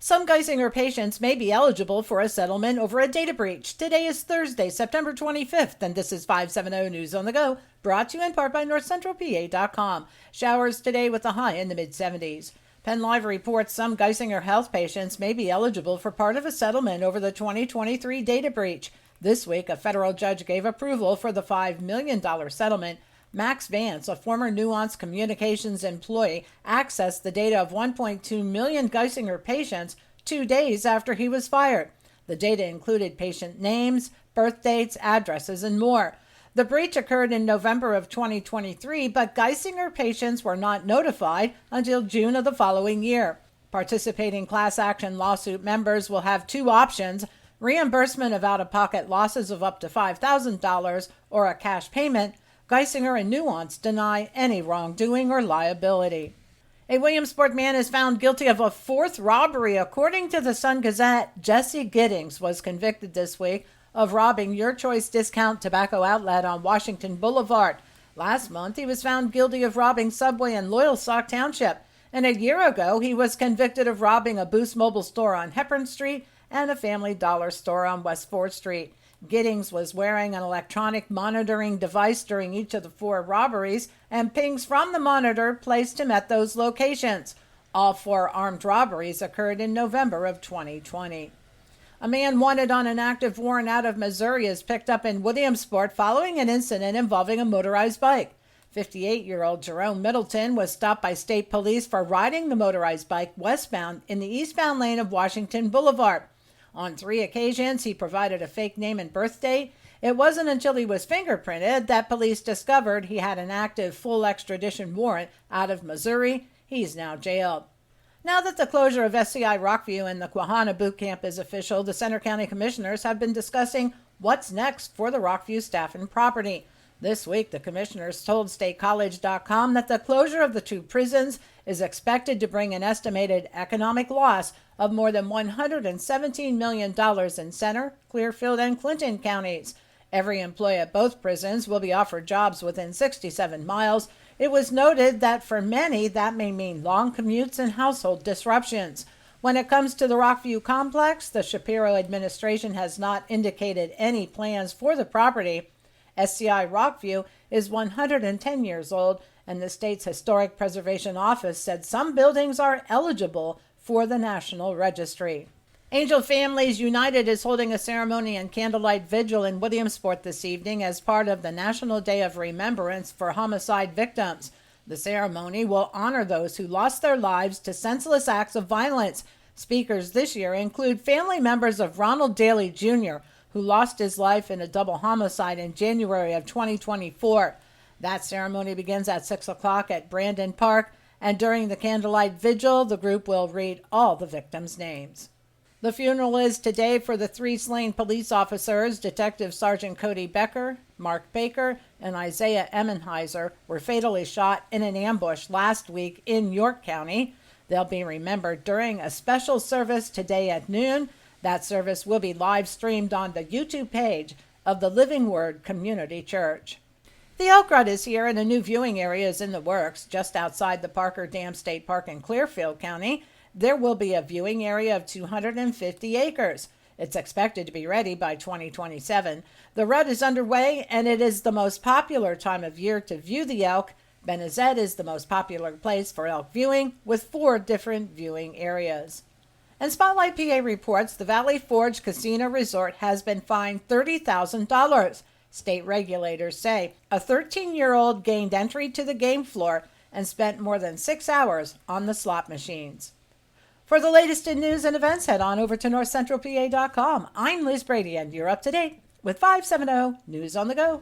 Some Geisinger patients may be eligible for a settlement over a data breach. Today is Thursday, September 25th, and this is 570 News on the Go, brought to you in part by NorthCentralPA.com. Showers today with a high in the mid-70s. Penn Live reports some Geisinger health patients may be eligible for part of a settlement over the 2023 data breach. This week, a federal judge gave approval for the $5 million settlement. Max Vance, a former Nuance Communications employee, accessed the data of 1.2 million Geisinger patients 2 days after he was fired. The data included patient names, birth dates, addresses, and more. The breach occurred in November of 2023, but Geisinger patients were not notified until June of the following year. Participating class action lawsuit members will have two options: reimbursement of out-of-pocket losses of up to $5,000 or a cash payment. Geisinger and Nuance deny any wrongdoing or liability. A Williamsport man is found guilty of a fourth robbery. According to the Sun-Gazette, Jesse Giddings was convicted this week of robbing Your Choice Discount Tobacco Outlet on Washington Boulevard. Last month, he was found guilty of robbing Subway in Loyalsock Township. And a year ago, he was convicted of robbing a Boost Mobile store on Hepburn Street and a Family Dollar store on West 4th Street. Giddings was wearing an electronic monitoring device during each of the four robberies, and pings from the monitor placed him at those locations. All four armed robberies occurred in November of 2020. A man wanted on an active warrant out of Missouri is picked up in Williamsport following an incident involving a motorized bike. 58-year-old Jerome Middleton was stopped by state police for riding the motorized bike westbound in the eastbound lane of Washington Boulevard. On 3 occasions, he provided a fake name and birth date. It wasn't until he was fingerprinted that police discovered he had an active full extradition warrant out of Missouri. He's now jailed. Now that the closure of SCI Rockview and the Quahana Boot Camp is official, the Center County Commissioners have been discussing what's next for the Rockview staff and property. This week, the commissioners told StateCollege.com that the closure of the two prisons is expected to bring an estimated economic loss of more than $117 million in Center, Clearfield, and Clinton counties. Every employee at both prisons will be offered jobs within 67 miles. It was noted that for many, that may mean long commutes and household disruptions. When it comes to the Rockview complex, the Shapiro administration has not indicated any plans for the property. SCI Rockview is 110 years old, and the state's Historic Preservation Office said some buildings are eligible for the National Registry. Angel Families United is holding a ceremony and candlelight vigil in Williamsport this evening as part of the National Day of Remembrance for homicide victims. The ceremony will honor those who lost their lives to senseless acts of violence. Speakers this year include family members of Ronald Daly Jr., who lost his life in a double homicide in January of 2024. That ceremony begins at 6 o'clock at Brandon Park, and during the candlelight vigil, the group will read all the victims' names. The funeral is today for the 3 slain police officers. Detective Sergeant Cody Becker, Mark Baker, and Isaiah Emmenheiser were fatally shot in an ambush last week in York County. They'll be remembered during a special service today at noon. That service will be live streamed on the YouTube page of the Living Word Community Church. The Elk Rut is here, and a new viewing area is in the works just outside the Parker Dam State Park in Clearfield County. There will be a viewing area of 250 acres. It's expected to be ready by 2027. The rut is underway, and it is the most popular time of year to view the elk. Benezet is the most popular place for elk viewing, with 4 different viewing areas. And Spotlight PA reports the Valley Forge Casino Resort has been fined $30,000. State regulators say a 13-year-old gained entry to the game floor and spent more than 6 hours on the slot machines. For the latest in news and events, head on over to NorthCentralPA.com. I'm Liz Brady, and you're up to date with 570 News on the Go.